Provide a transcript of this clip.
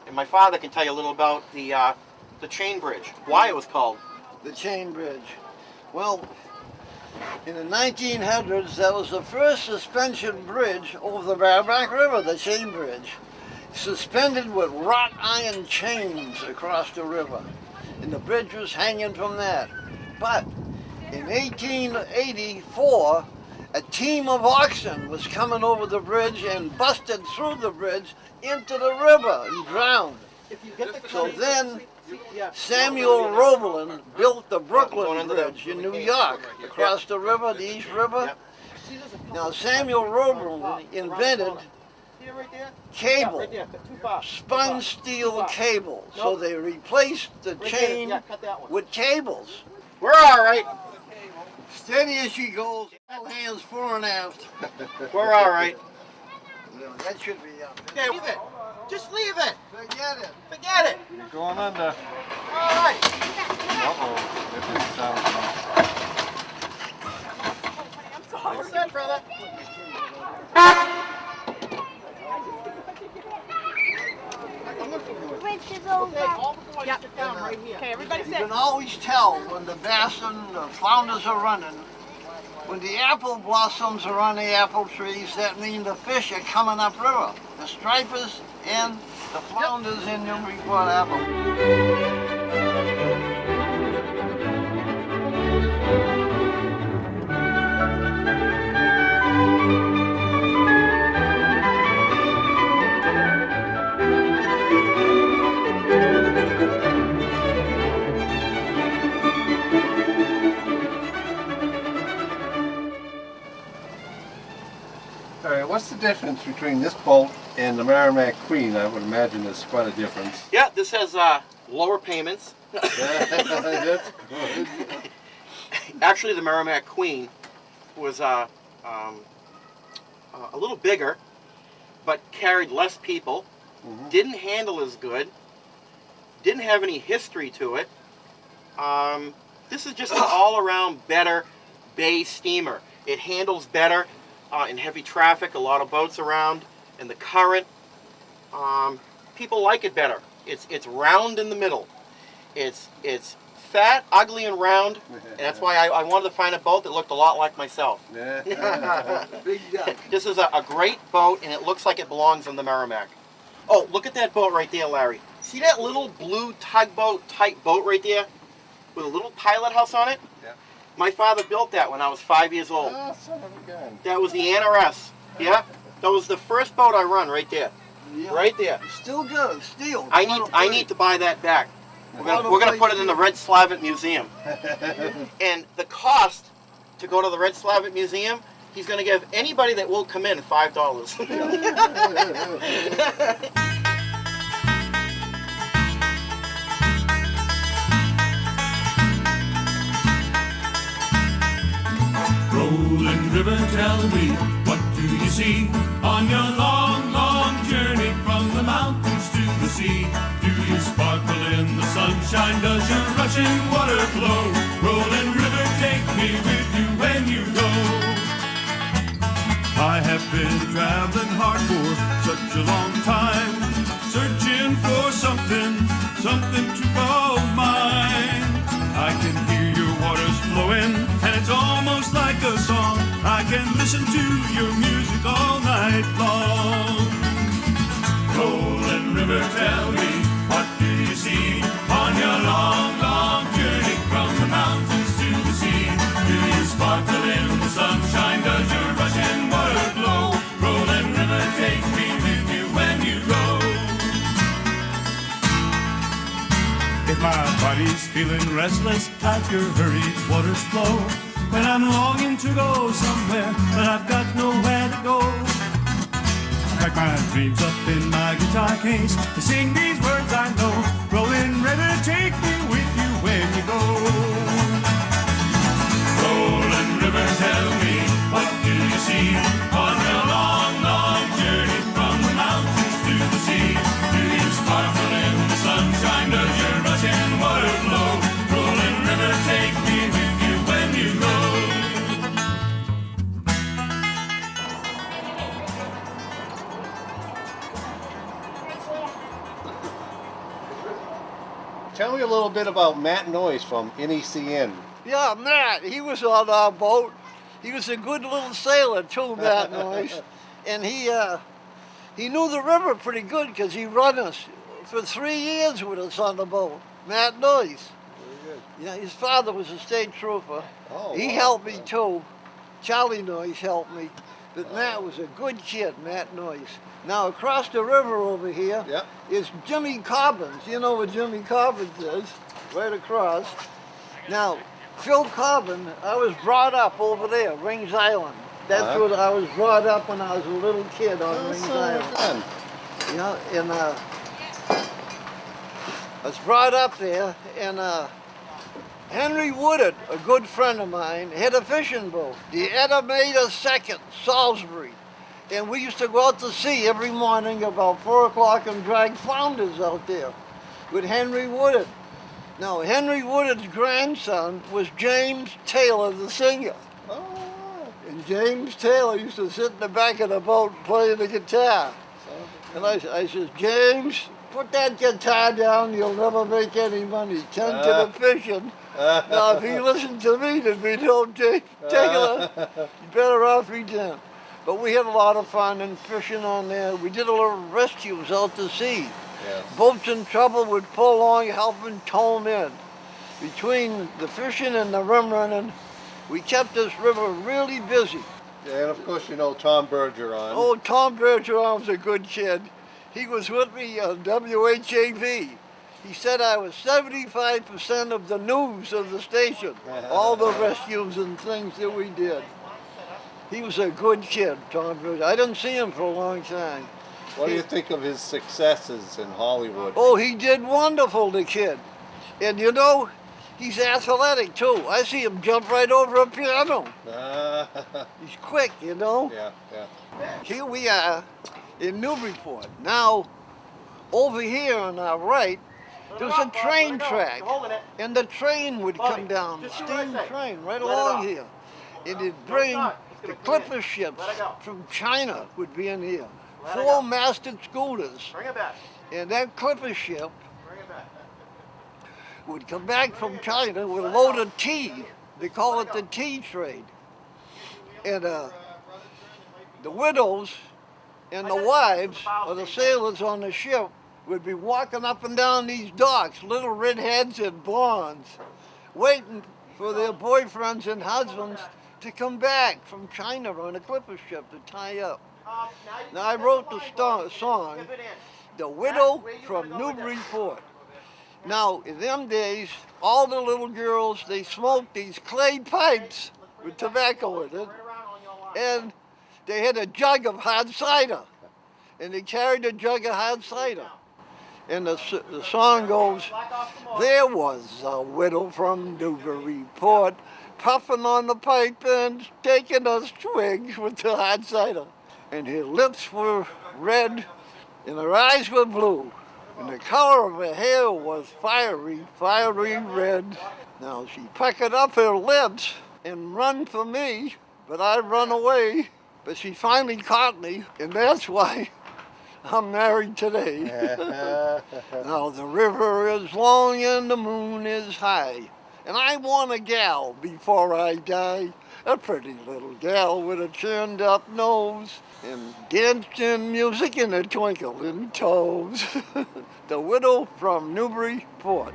And my father can tell you a little about the chain bridge, why it was called. The chain bridge. Well, in the 1900s, that was the first suspension bridge over the Merrimack River, the chain bridge, suspended with wrought iron chains across the river. And the bridge was hanging from that. But in 1884, a team of oxen was coming over the bridge and busted through the bridge into the river and drowned. So then Samuel Robelan built the Brooklyn Bridge in New York, across the river, the East River. Now Samuel Robelan invented cable, spun steel cable. So they replaced the chain with cables. We're all right. Steady as she goes, all hands fore and aft. We're all right. That should be up. Okay, leave it. Just leave it. Forget it. Forget it. You're going under. All right. Uh-oh. That didn't sound good. What's that, brother? Bridge is over. All the boys sit down right here. Okay, everybody You sit. can always tell when the bass and the flounders are running. When the apple blossoms are on the apple trees, that means the fish are coming upriver. The stripers and the flounders in Newburyport Harbor. All right, what's the difference between this boat and the Merrimack Queen? I would imagine there's quite a difference. Yeah, this has lower payments. That's good. Actually, the Merrimack Queen was a little bigger, but carried less people. Didn't handle as good. Didn't have any history to it. This is just an all-around better bay steamer. It handles better in heavy traffic, a lot of boats around, and the current. People like it better. It's round in the middle. It's fat, ugly, and round, and that's why I wanted to find a boat that looked a lot like myself. Big duck. This is a great boat, and it looks like it belongs in the Merrimack. Oh, look at that boat right there, Larry. See that little blue tugboat type boat right there with a little pilot house on it? Yeah. My father built that when I was 5 years old. Ah, son of a gun. That was the NRS. Yeah? That was the first boat I run right there. Yeah. Right there. Still good, steel. I need to buy that back. We're gonna put it in the Red Slavit Museum. And the cost to go to the Red Slavit Museum, he's gonna give anybody that will come in $5. Rolling river, tell me, what do you see on your long, long journey from the mountains to the sea? Do you sparkle in the sunshine? Does your rushing water flow? Rolling river, take me with you when you go. I have been traveling hard for such a long time, searching for something to call mine. I can hear your waters flowing, and it's almost like a song. I can listen to your music all night long. Rolling river, tell me, what do you see on your long, long journey from the mountains to the sea? Do you sparkle in the sunshine? Does your rushing water flow? Rolling river, take me with you when you go. If my body's feeling restless, like your hurried waters flow, when I'm longing to go somewhere, but I've got nowhere to go, pack my dreams up in my guitar case to sing these words I know. Rolling river, take me with you when you go. Rolling river, tell me, what do you see on your long, long journey from the mountains to the sea? Do you sparkle in the sunshine? Does your rushing water flow? Rolling river, take me with you when you go. Tell me a little bit about Matt Noyes from NECN. Yeah, Matt, he was on our boat. He was a good little sailor too, Matt Noyes. And he knew the river pretty good because he run us for 3 years with us on the boat. Matt Noyes. Very good. Yeah, his father was a state trooper. Oh, He wow. helped me too. Charlie Noyes helped me. But Matt was a good kid, Matt Noyes. Now across the river over here Yep. is Jimmy Cobbins. You know what Jimmy Cobbins is? Right across. Now, Phil Cobbin, I was brought up over there, Rings Island. That's what I was brought up when I was a little kid on Rings Island. Done. Yeah, and I was brought up there, and Henry Woodard, a good friend of mine, had a fishing boat, the Edameda II, Salisbury. And we used to go out to sea every morning about 4 o'clock and drag flounders out there with Henry Woodard. Now, Henry Woodard's grandson was James Taylor, the singer. Oh, And James Taylor used to sit in the back of the boat playing the guitar. And I says, James, put that guitar down, you'll never make any money. Tend to the fishing. Now, if he listened to me, there'd be no James Taylor. You better off he didn't. But we had a lot of fun and fishing on there. We did a little rescues out to sea. yes. Boats in trouble would pull along, helping tow them in. Between the fishing and the rim running, we kept this river really busy. And of course, you know Tom Bergeron. Oh, Tom Bergeron was a good kid. He was with me on WHAV. He said I was 75% of the news of the station, all the rescues and things that we did. He was a good kid, Tom Bergeron. I didn't see him for a long time. What do you think of his successes in Hollywood? Oh, he did wonderful, the kid. And you know, he's athletic too. I see him jump right over a piano. He's quick, you know. yeah, yeah. Here we are in Newburyport. Now, over here on our right, there's a train track. And the train would come down, the steam train right along here. And it'd bring the clipper ships from China would be in here. 4-masted schooners. Bring it back. And that clipper ship Bring it back. would come back from China with a load of tea. They call it the tea trade. And the widows and the wives of the sailors on the ship would be walking up and down these docks, little redheads and blondes, waiting for their boyfriends and husbands to come back from China on a clipper ship to tie up. Now I wrote the song, The Widow from Newburyport. Now, in them days, all the little girls, they smoked these clay pipes with tobacco in it, and they had a jug of hard cider, and they carried a jug of hard cider. And the song goes, there was a widow from Newburyport, puffing on the pipe and taking a swig with the hard cider. And her lips were red, and her eyes were blue, and the color of her hair was fiery, fiery red. Now she puckered up her lips and run for me, but I run away. But she finally caught me, and that's why I'm married today. Now the river is long and the moon is high, and I want a gal before I die, a pretty little gal with a turned up nose, and dancing music and a twinkle in toes. The Widow from Newburyport.